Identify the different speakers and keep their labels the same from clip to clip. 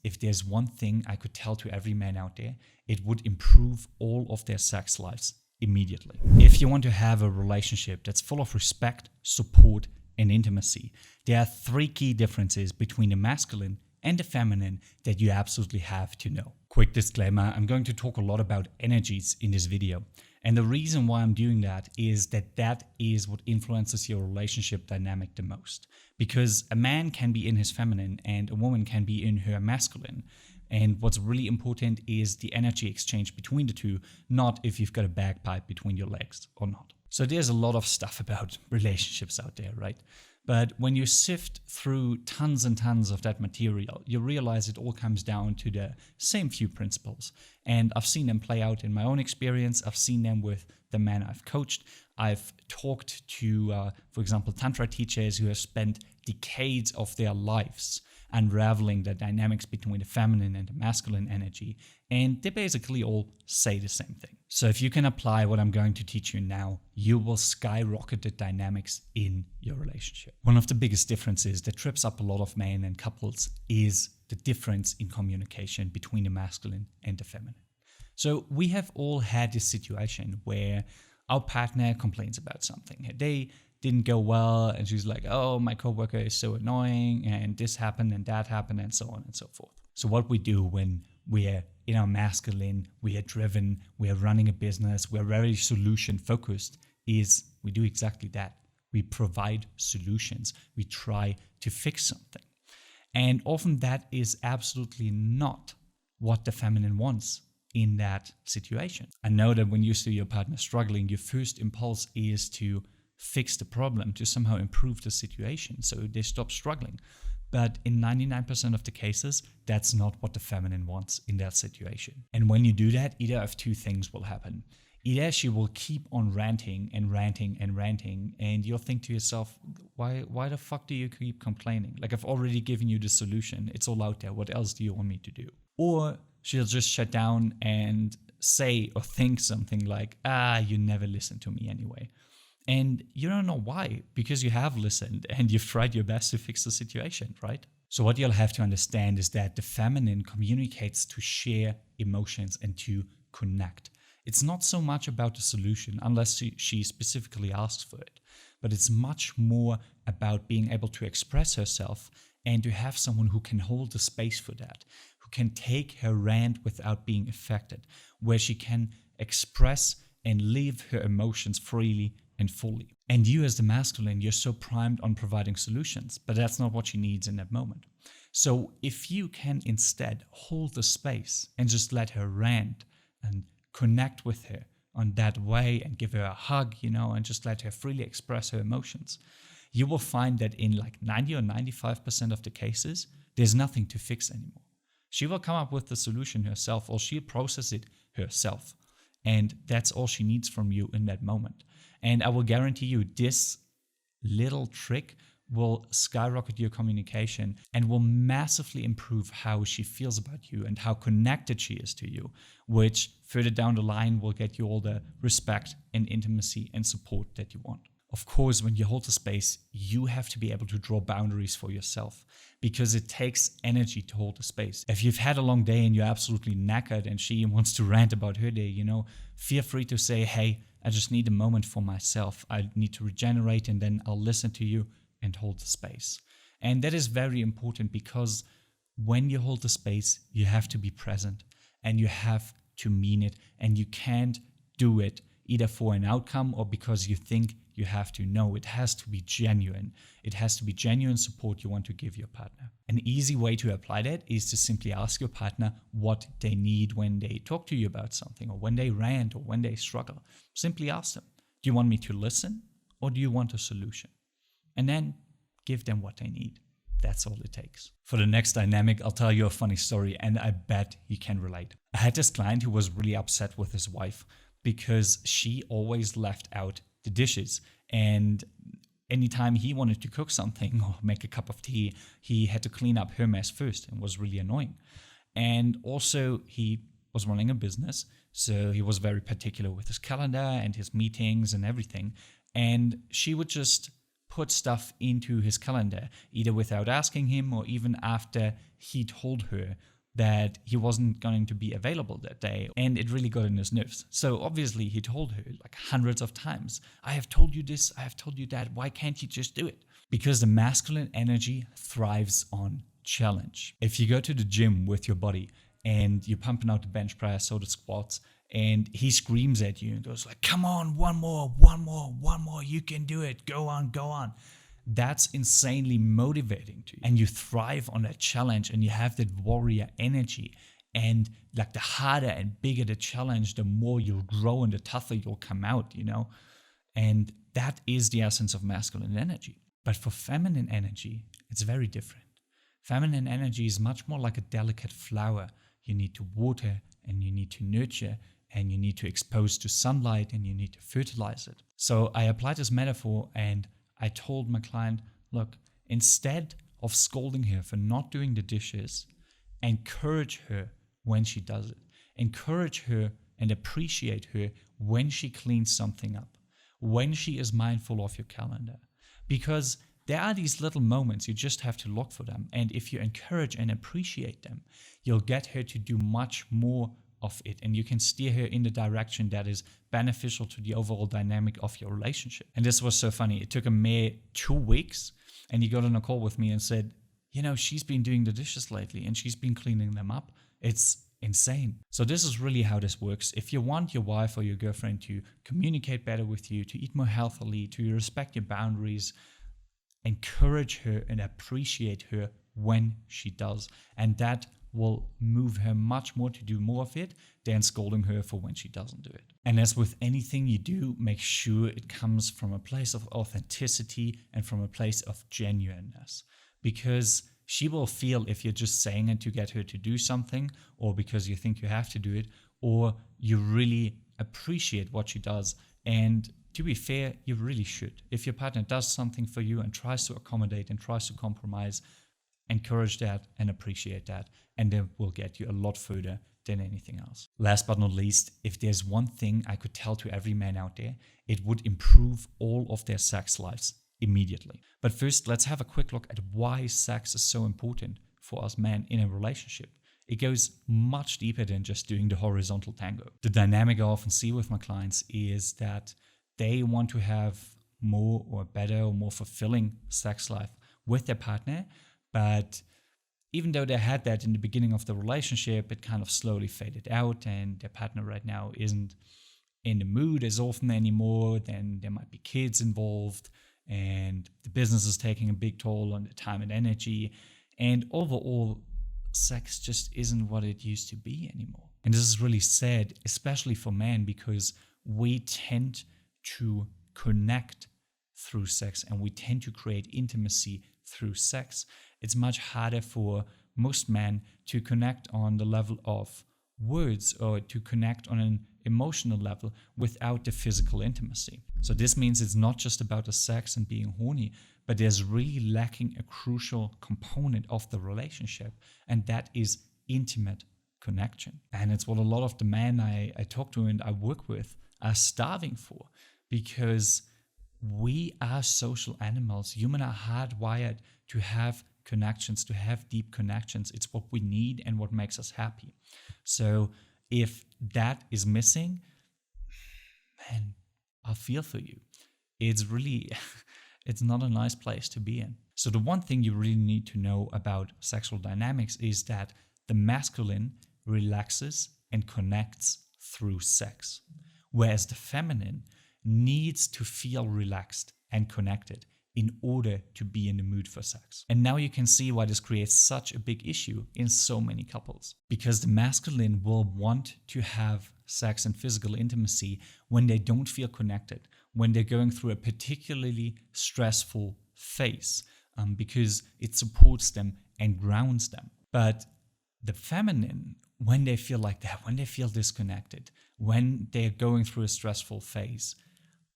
Speaker 1: if there's one thing I could tell to every man out there, it would improve all of their sex lives immediately. If you want to have a relationship that's full of respect, support, and intimacy, there are 3 key differences between the masculine and the feminine that you absolutely have to know. Quick disclaimer, I'm going to talk a lot about energies in this video. And the reason why I'm doing that is that is what influences your relationship dynamic the most. Because a man can be in his feminine and a woman can be in her masculine. And what's really important is the energy exchange between the two, not if you've got a bagpipe between your legs or not. So there's a lot of stuff about relationships out there, right? But when you sift through tons and tons of that material, you realize it all comes down to the same few principles. And I've seen them play out in my own experience. I've seen them with the men I've coached. I've talked to, for example, Tantra teachers who have spent decades of their lives unraveling the dynamics between the feminine and the masculine energy. And they basically all say the same thing. So if you can apply what I'm going to teach you now, you will skyrocket the dynamics in your relationship. One of the biggest differences that trips up a lot of men and couples is the difference in communication between the masculine and the feminine. So we have all had this situation where our partner complains about something. They didn't go well, and she's like, oh, my coworker is so annoying, and this happened and that happened, and so on and so forth. So what we do when we're in our masculine, we are driven, we are running a business, we're very solution focused, is we do exactly that. We provide solutions. We try to fix something. And often that is absolutely not what the feminine wants in that situation. I know that when you see your partner struggling, your first impulse is to fix the problem, to somehow improve the situation so they stop struggling. But in 99% of the cases, that's not what the feminine wants in that situation. And when you do that, either of 2 things will happen. Either she will keep on ranting and ranting and ranting, and you'll think to yourself, why the fuck do you keep complaining? Like, I've already given you the solution. It's all out there. What else do you want me to do? Or she'll just shut down and say or think something like, you never listen to me anyway. And you don't know why, because you have listened and you've tried your best to fix the situation, right? So what you'll have to understand is that the feminine communicates to share emotions and to connect. It's not so much about the solution, unless she specifically asks for it, but it's much more about being able to express herself and to have someone who can hold the space for that, who can take her rant without being affected, where she can express and live her emotions freely and fully. And you as the masculine, you're so primed on providing solutions, but that's not what she needs in that moment. So if you can instead hold the space and just let her rant and connect with her on that way and give her a hug, and just let her freely express her emotions, you will find that in like 90 or 95% of the cases, there's nothing to fix anymore. She will come up with the solution herself, or she'll process it herself. And that's all she needs from you in that moment. And I will guarantee you this little trick will skyrocket your communication and will massively improve how she feels about you and how connected she is to you, which further down the line will get you all the respect and intimacy and support that you want. Of course, when you hold the space, you have to be able to draw boundaries for yourself, because it takes energy to hold the space. If you've had a long day and you're absolutely knackered and she wants to rant about her day, feel free to say, hey, I just need a moment for myself. I need to regenerate, and then I'll listen to you and hold the space. And that is very important, because when you hold the space, you have to be present and you have to mean it, and you can't do it either for an outcome or because you think you have to. No, it has to be genuine. It has to be genuine support you want to give your partner. An easy way to apply that is to simply ask your partner what they need when they talk to you about something, or when they rant, or when they struggle. Simply ask them, do you want me to listen, or do you want a solution? And then give them what they need. That's all it takes. For the next dynamic, I'll tell you a funny story, and I bet you can relate. I had this client who was really upset with his wife because she always left out the dishes. And anytime he wanted to cook something or make a cup of tea, he had to clean up her mess first, and was really annoying. And also, he was running a business, so he was very particular with his calendar and his meetings and everything. And she would just put stuff into his calendar, either without asking him or even after he told her that he wasn't going to be available that day, and it really got on his nerves. So obviously he told her like hundreds of times, I have told you this, I have told you that, why can't you just do it? Because the masculine energy thrives on challenge. If you go to the gym with your body and you're pumping out the bench press, so the squats, and he screams at you and goes like, come on, one more, you can do it, go on. That's insanely motivating to you. And you thrive on that challenge and you have that warrior energy. And like the harder and bigger the challenge, the more you'll grow and the tougher you'll come out, you know? And that is the essence of masculine energy. But for feminine energy, it's very different. Feminine energy is much more like a delicate flower. You need to water and you need to nurture and you need to expose to sunlight and you need to fertilize it. So I applied this metaphor and I told my client, look, instead of scolding her for not doing the dishes, encourage her when she does it. Encourage her and appreciate her when she cleans something up, when she is mindful of your calendar. Because there are these little moments, you just have to look for them. And if you encourage and appreciate them, you'll get her to do much more of it, and you can steer her in the direction that is beneficial to the overall dynamic of your relationship. And this was so funny. It took a mere 2 weeks, and he got on a call with me and said, you know, she's been doing the dishes lately and she's been cleaning them up. It's insane. So this is really how this works. If you want your wife or your girlfriend to communicate better with you, to eat more healthily, to respect your boundaries, encourage her and appreciate her when she does. And that will move her much more to do more of it than scolding her for when she doesn't do it. And as with anything you do, make sure it comes from a place of authenticity and from a place of genuineness. Because she will feel if you're just saying it to get her to do something, or because you think you have to do it, or you really appreciate what she does. And to be fair, you really should. If your partner does something for you and tries to accommodate and tries to compromise, encourage that and appreciate that, and it will get you a lot further than anything else. Last but not least, if there's one thing I could tell to every man out there, it would improve all of their sex lives immediately. But first, let's have a quick look at why sex is so important for us men in a relationship. It goes much deeper than just doing the horizontal tango. The dynamic I often see with my clients is that they want to have more or better or more fulfilling sex life with their partner, but even though they had that in the beginning of the relationship, it kind of slowly faded out and their partner right now isn't in the mood as often anymore. Then there might be kids involved and the business is taking a big toll on the time and energy. And overall, sex just isn't what it used to be anymore. And this is really sad, especially for men, because we tend to connect through sex and we tend to create intimacy through sex. It's much harder for most men to connect on the level of words or to connect on an emotional level without the physical intimacy. So this means it's not just about the sex and being horny, but there's really lacking a crucial component of the relationship, and that is intimate connection. And it's what a lot of the men I talk to and I work with are starving for, because we are social animals. Humans are hardwired to have connections, to have deep connections. It's what we need and what makes us happy. So if that is missing, man, I feel for you. It's really, it's not a nice place to be in. So the one thing you really need to know about sexual dynamics is that the masculine relaxes and connects through sex, whereas the feminine needs to feel relaxed and connected in order to be in the mood for sex. And now you can see why this creates such a big issue in so many couples. Because the masculine will want to have sex and physical intimacy when they don't feel connected, when they're going through a particularly stressful phase, because it supports them and grounds them. But the feminine, when they feel like that, when they feel disconnected, when they're going through a stressful phase,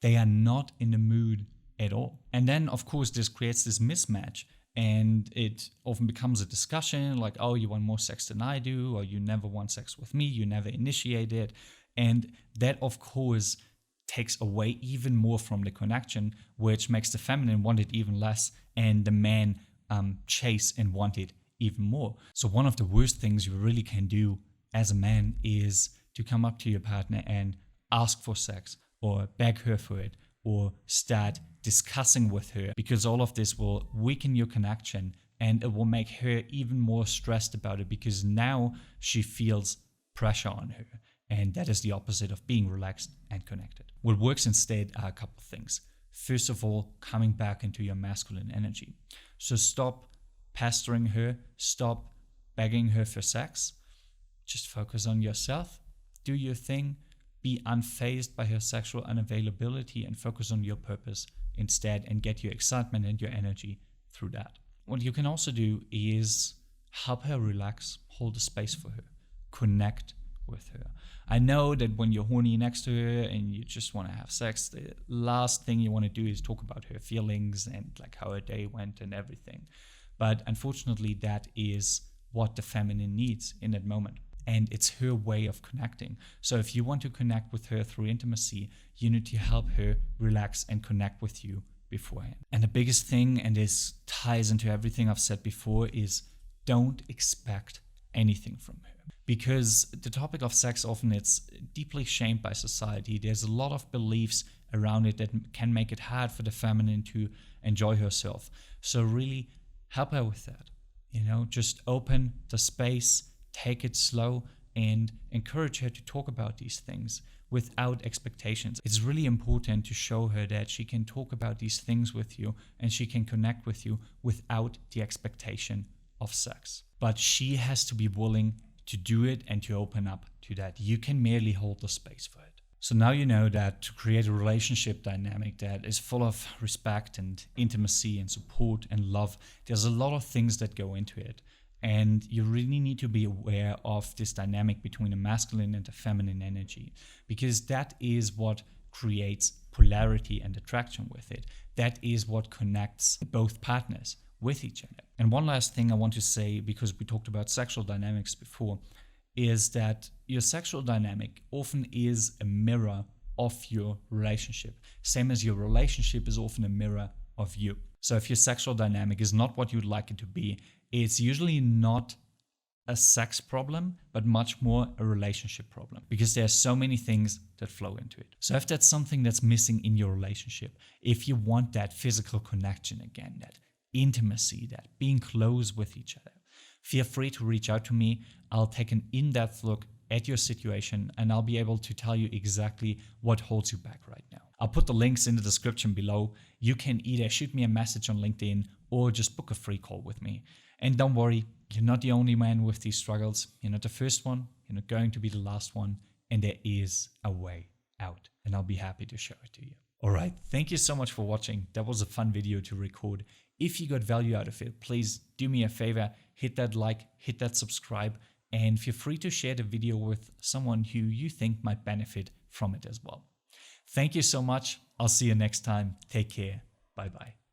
Speaker 1: they are not in the mood at all. And then, of course, this creates this mismatch, and it often becomes a discussion like, oh, you want more sex than I do, or you never want sex with me, you never initiate it. And that, of course, takes away even more from the connection, which makes the feminine want it even less and the man chase and want it even more. So one of the worst things you really can do as a man is to come up to your partner and ask for sex or beg her for it or start discussing with her, because all of this will weaken your connection and it will make her even more stressed about it, because now she feels pressure on her, and that is the opposite of being relaxed and connected. What works instead are a couple of things. First of all, coming back into your masculine energy. So stop pestering her, stop begging her for sex, just focus on yourself, do your thing, be unfazed by her sexual unavailability and focus on your purpose instead and get your excitement and your energy through that. What you can also do is help her relax, hold a space for her, connect with her. I know that when you're horny next to her and you just want to have sex, the last thing you want to do is talk about her feelings and like how her day went and everything. But unfortunately, that is what the feminine needs in that moment. And it's her way of connecting. So if you want to connect with her through intimacy, you need to help her relax and connect with you beforehand. And the biggest thing, and this ties into everything I've said before, is don't expect anything from her. Because the topic of sex often it's deeply shamed by society. There's a lot of beliefs around it that can make it hard for the feminine to enjoy herself. So really help her with that. Just open the space, take it slow, and encourage her to talk about these things without expectations. It's really important to show her that she can talk about these things with you and she can connect with you without the expectation of sex. But she has to be willing to do it and to open up to that. You can merely hold the space for it. So now you know that to create a relationship dynamic that is full of respect and intimacy and support and love, there's a lot of things that go into it. And you really need to be aware of this dynamic between the masculine and the feminine energy, because that is what creates polarity and attraction with it. That is what connects both partners with each other. And one last thing I want to say, because we talked about sexual dynamics before, is that your sexual dynamic often is a mirror of your relationship, same as your relationship is often a mirror of you. So if your sexual dynamic is not what you'd like it to be, it's usually not a sex problem, but much more a relationship problem, because there are so many things that flow into it. So if that's something that's missing in your relationship, if you want that physical connection again, that intimacy, that being close with each other, feel free to reach out to me. I'll take an in-depth look at your situation and I'll be able to tell you exactly what holds you back right now. I'll put the links in the description below. You can either shoot me a message on LinkedIn or just book a free call with me. And don't worry, you're not the only man with these struggles. You're not the first one. You're not going to be the last one. And there is a way out. And I'll be happy to show it to you. All right. Thank you so much for watching. That was a fun video to record. If you got value out of it, please do me a favor. Hit that like, hit that subscribe, and feel free to share the video with someone who you think might benefit from it as well. Thank you so much. I'll see you next time. Take care. Bye-bye.